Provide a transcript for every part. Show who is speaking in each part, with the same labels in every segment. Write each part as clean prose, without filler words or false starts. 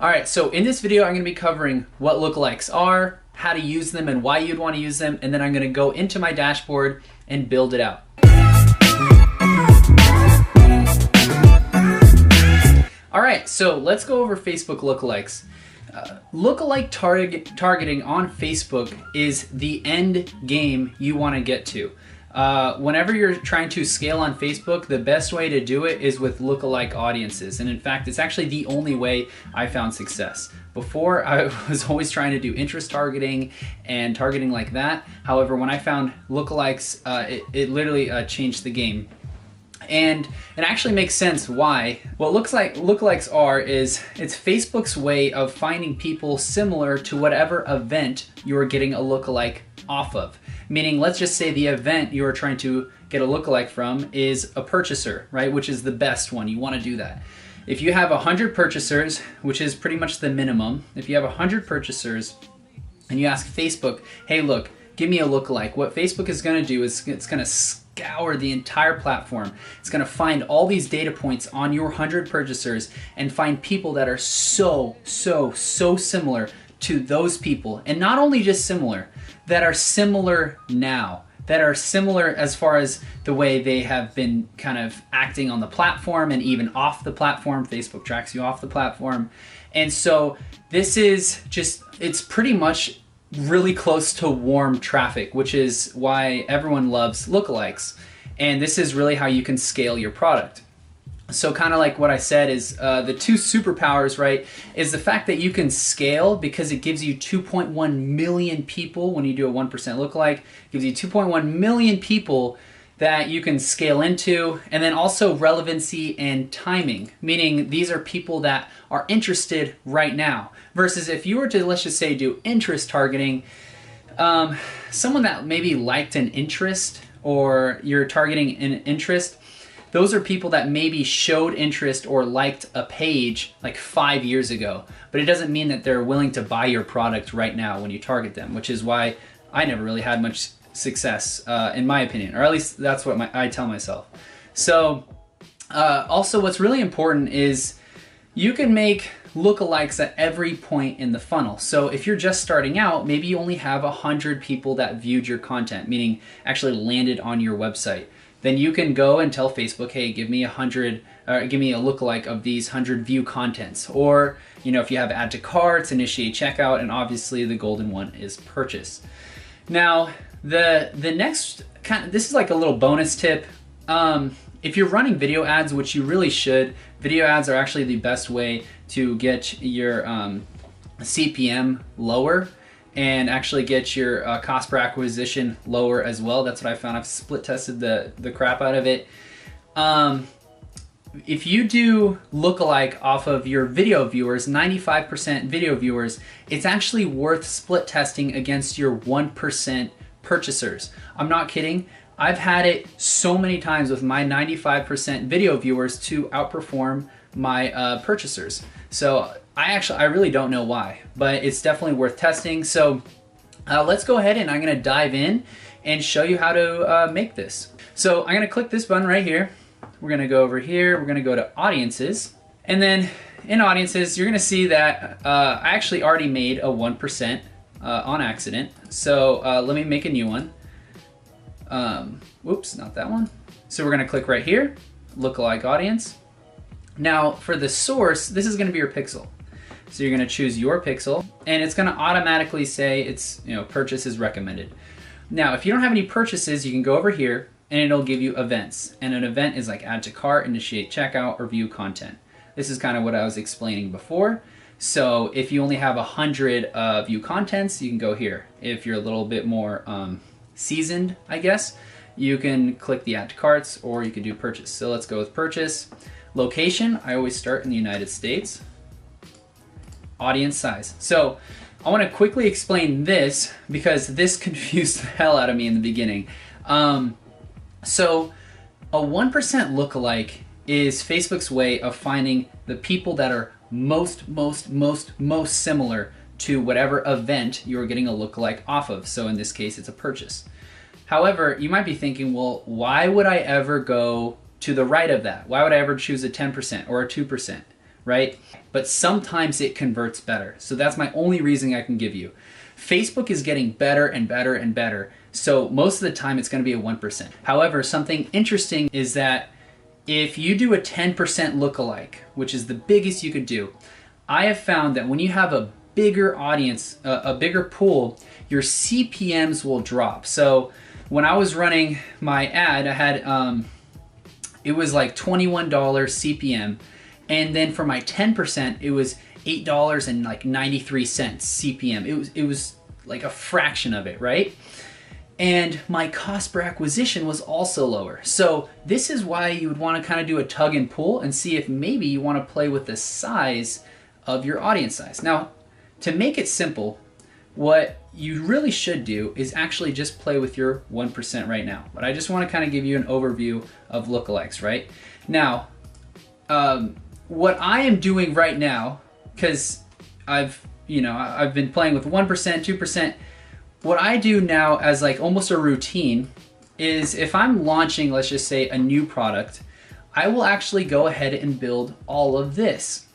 Speaker 1: All right, so in this video, I'm gonna be covering what lookalikes are, how to use them and why you'd wanna use them, and then I'm gonna go into my dashboard and build it out. All right, so let's go over Facebook lookalikes. Lookalike targeting on Facebook is the end game you wanna get to. Whenever you're trying to scale on Facebook, the best way to do it is with lookalike audiences. And in fact, it's actually the only way I found success. Before, I was always trying to do interest targeting and targeting like that. However, when I found lookalikes, it literally changed the game. And it actually makes sense why. What lookalikes are is it's Facebook's way of finding people similar to whatever event you're getting a lookalike off of. Meaning, let's just say the event you're trying to get a lookalike from is a purchaser, right? Which is the best one. You want to do that. If you have 100 purchasers, which is pretty much the minimum, if you have 100 purchasers and you ask Facebook, hey, look, give me a lookalike, what Facebook is going to do is it's going to scour the entire platform. It's going to find all these data points on your 100 purchasers and find people that are so similar to those people. And not only just similar, that are similar now, that are similar as far as the way they have been kind of acting on the platform and even off the platform. Facebook tracks you off the platform. And so this is just, it's pretty much really close to warm traffic, which is why everyone loves lookalikes. And this is really how you can scale your product. So kind of like what I said is the two superpowers, right, is the fact that you can scale because it gives you 2.1 million people when you do a 1% lookalike. It gives you 2.1 million people that you can scale into, and then also relevancy and timing, meaning these are people that are interested right now. Versus if you were to, let's just say, do interest targeting, someone that maybe liked an interest or you're targeting an interest, those are people that maybe showed interest or liked a page like 5 years ago, but it doesn't mean that they're willing to buy your product right now when you target them, which is why I never really had much success, in my opinion, or at least that's what I tell myself. So also what's really important is you can make lookalikes at every point in the funnel. So if you're just starting out, maybe you only have 100 people that viewed your content, meaning actually landed on your website. Then you can go and tell Facebook, hey, give me 100, give me a lookalike of these 100 view contents. Or, you know, if you have add to carts, initiate checkout, and obviously the golden one is purchase. Now, the next this is like a little bonus tip. If you're running video ads, which you really should, video ads are actually the best way to get your CPM lower and actually get your cost per acquisition lower as well. That's what I found. I've split tested the crap out of it. If you do lookalike off of your video viewers, 95% video viewers, it's actually worth split testing against your 1% purchasers. I'm not kidding. I've had it so many times with my 95% video viewers to outperform my purchasers. So I really don't know why, but it's definitely worth testing. So let's go ahead and I'm gonna dive in and show you how to make this. So I'm gonna click this button right here. We're gonna go over here, we're gonna go to audiences. And then in audiences, you're gonna see that I actually already made a 1% on accident. So let me make a new one. Whoops, not that one. So we're gonna click right here, lookalike audience. Now for the source, this is gonna be your pixel. So you're gonna choose your pixel and it's gonna automatically say it's, you know, purchase is recommended. Now, if you don't have any purchases, you can go over here and it'll give you events. And an event is like add to cart, initiate checkout, or view content. This is kind of what I was explaining before. So if you only have 100 view contents, you can go here. If you're a little bit more seasoned, I guess, you can click the add to carts or you can do purchase. So let's go with purchase. Location, I always start in the United States. Audience size. So I want to quickly explain this because this confused the hell out of me in the beginning. So a 1% lookalike is Facebook's way of finding the people that are most similar to whatever event you're getting a lookalike off of. So in this case, it's a purchase. However, you might be thinking, well, why would I ever go to the right of that? Why would I ever choose a 10% or a 2%? right? But sometimes it converts better. So that's my only reason I can give you. Facebook is getting better and better and better. So most of the time it's going to be a 1%. However, something interesting is that if you do a 10% lookalike, which is the biggest you could do, I have found that when you have a bigger audience, a bigger pool, your CPMs will drop. So when I was running my ad, I had, it was like $21 CPM. And then for my 10%, it was $8.93 CPM. It was like a fraction of it, right? And my cost per acquisition was also lower. So this is why you would want to kind of do a tug and pull and see if maybe you want to play with the size of your audience size. Now, to make it simple, what you really should do is actually just play with your 1% right now. But I just want to kind of give you an overview of lookalikes, right? Now, what I am doing right now, because I've been playing with 1%, 2%, what I do now as like almost a routine is if I'm launching, let's just say, a new product, I will actually go ahead and build all of this.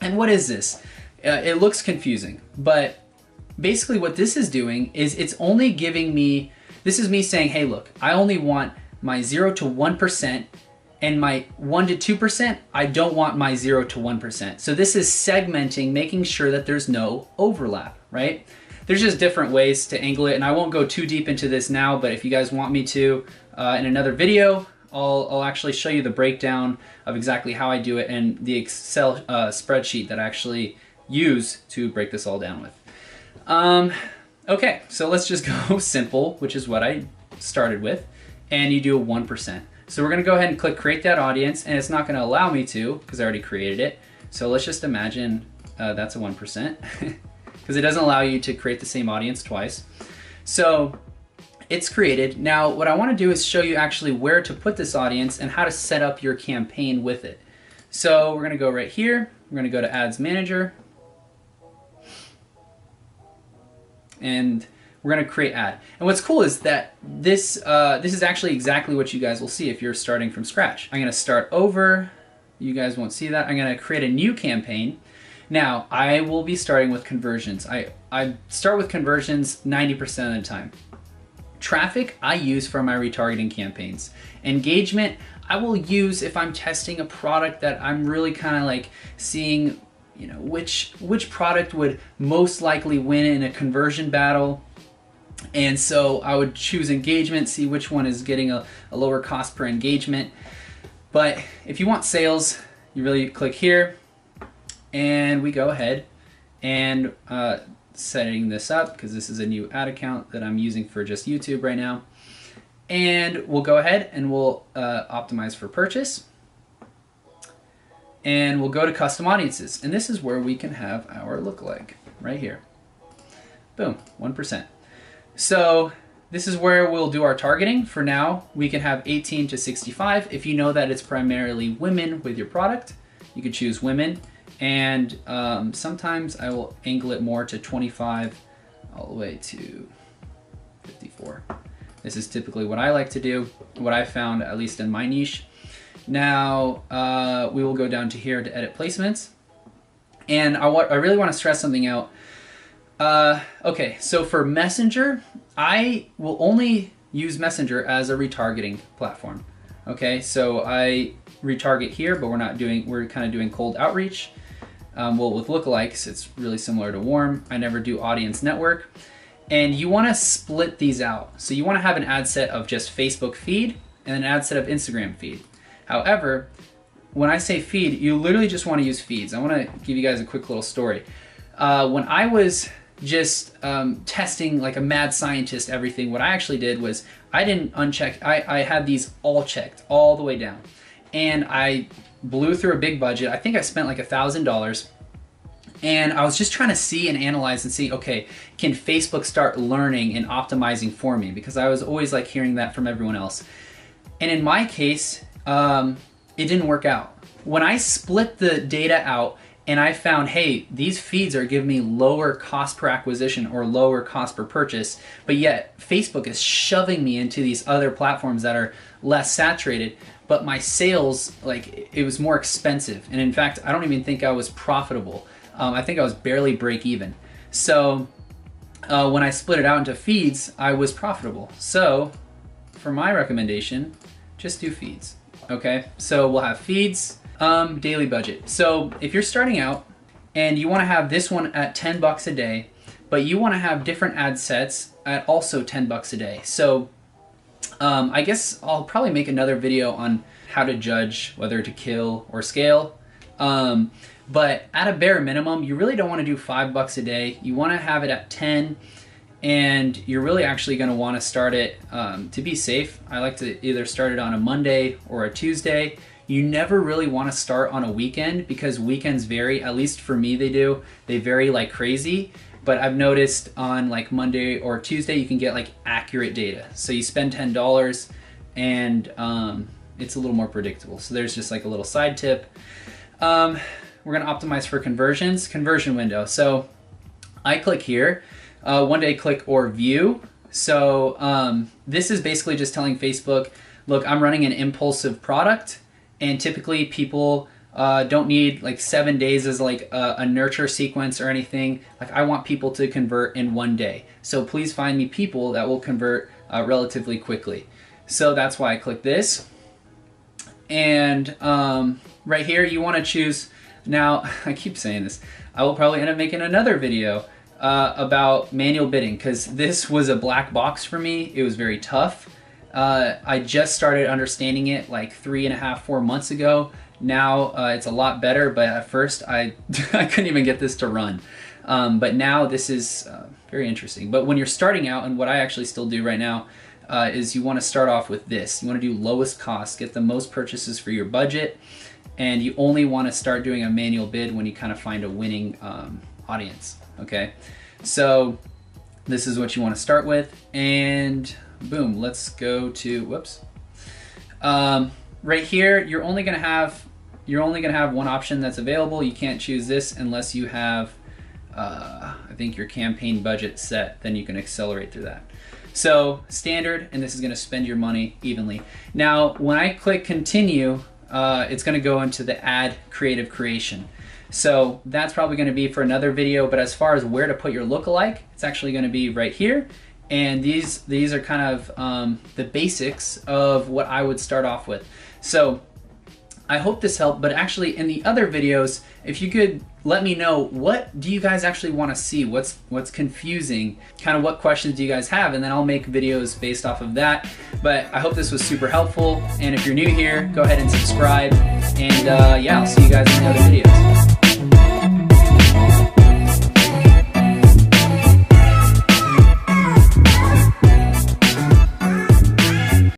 Speaker 1: And what is this? It looks confusing, but basically what this is doing is it's only giving me, this is me saying, hey, look, I only want my 0 to 1%, and my 1 to 2%, I don't want my 0 to 1%. So this is segmenting, making sure that there's no overlap, right? There's just different ways to angle it, and I won't go too deep into this now, but if you guys want me to, in another video, I'll actually show you the breakdown of exactly how I do it and the Excel spreadsheet that I actually use to break this all down with. Okay, so let's just go simple, which is what I started with, and you do a 1%. So we're gonna go ahead and click create that audience, and it's not gonna allow me to because I already created it. So let's just imagine that's a 1%. Because it doesn't allow you to create the same audience twice. So it's created. Now what I want to do is show you actually where to put this audience and how to set up your campaign with it. So we're going to go right here. We're going to go to Ads Manager. And we're going to create ad. And what's cool is that this is actually exactly what you guys will see if you're starting from scratch. I'm going to start over. You guys won't see that. I'm going to create a new campaign. Now, I will be starting with conversions. I start with conversions 90% of the time. Traffic, I use for my retargeting campaigns. Engagement, I will use if I'm testing a product that I'm really kind of like seeing, you know, which product would most likely win in a conversion battle. And so I would choose engagement, see which one is getting a lower cost per engagement. But if you want sales, you really click here. And we go ahead and setting this up because this is a new ad account that I'm using for just YouTube right now. And we'll go ahead and we'll optimize for purchase. And we'll go to custom audiences. And this is where we can have our lookalike right here. Boom, 1%. So this is where we'll do our targeting. For now, we can have 18 to 65. If you know that it's primarily women with your product, you can choose women. And sometimes I will angle it more to 25 all the way to 54. This is typically what I like to do, what I found, at least in my niche. Now we will go down to here to edit placements. And I really want to stress something out. Okay, so for Messenger, I will only use Messenger as a retargeting platform. Okay, so I retarget here, but we're kind of doing cold outreach. Well, with lookalikes, it's really similar to warm. I never do audience network. And you want to split these out. So you want to have an ad set of just Facebook feed and an ad set of Instagram feed. However, when I say feed, you literally just want to use feeds. I want to give you guys a quick little story. When I was just testing like a mad scientist everything, what I actually did was I didn't uncheck. I had these all checked all the way down. And I blew through a big budget. I think I spent like $1,000. And I was just trying to see and analyze and see, okay, can Facebook start learning and optimizing for me? Because I was always like hearing that from everyone else. And in my case, it didn't work out. When I split the data out and I found, hey, these feeds are giving me lower cost per acquisition or lower cost per purchase, but yet Facebook is shoving me into these other platforms that are less saturated, but my sales, like, it was more expensive. And in fact, I don't even think I was profitable. I think I was barely break even. So when I split it out into feeds, I was profitable. So for my recommendation, just do feeds. Okay, so we'll have feeds, daily budget. So if you're starting out and you want to have this one at 10 bucks a day, but you want to have different ad sets at also 10 bucks a day. So I guess I'll probably make another video on how to judge whether to kill or scale. But at a bare minimum, you really don't want to do 5 bucks a day. You want to have it at 10, and you're really actually going to want to start it, to be safe, I like to either start it on a Monday or a Tuesday. You never really want to start on a weekend because weekends vary, at least for me they do. They vary like crazy, but I've noticed on like Monday or Tuesday you can get like accurate data. So you spend $10 and it's a little more predictable. So there's just like a little side tip. We're going to optimize for conversions, conversion window. So I click here. One day click or view. So this is basically just telling Facebook, look, I'm running an impulsive product, and typically people don't need like 7 days as like a nurture sequence or anything. Like, I want people to convert in 1 day. So please find me people that will convert relatively quickly. So that's why I click this. And right here you want to choose. Now, I keep saying this, I will probably end up making another video about manual bidding, because this was a black box for me. It was very tough. I just started understanding it like 3.5, 4 months ago. Now it's a lot better, but at first I couldn't even get this to run. But now this is very interesting. But when you're starting out, and what I actually still do right now, is you want to start off with this. You want to do lowest cost, get the most purchases for your budget, and you only want to start doing a manual bid when you kind of find a winning audience. Okay, so this is what you want to start with, and boom, let's go to, whoops. Right here, you're only gonna have one option that's available. You can't choose this unless you have, I think, your campaign budget set. Then you can accelerate through that. So standard, and this is gonna spend your money evenly. Now, when I click continue, it's gonna go into the ad creative creation. So that's probably going to be for another video, but as far as where to put your lookalike, it's actually going to be right here. And these are kind of the basics of what I would start off with. So I hope this helped, but actually in the other videos, if you could let me know, what do you guys actually want to see? What's confusing? Kind of what questions do you guys have? And then I'll make videos based off of that. But I hope this was super helpful. And if you're new here, go ahead and subscribe. And yeah, I'll see you guys in the other videos.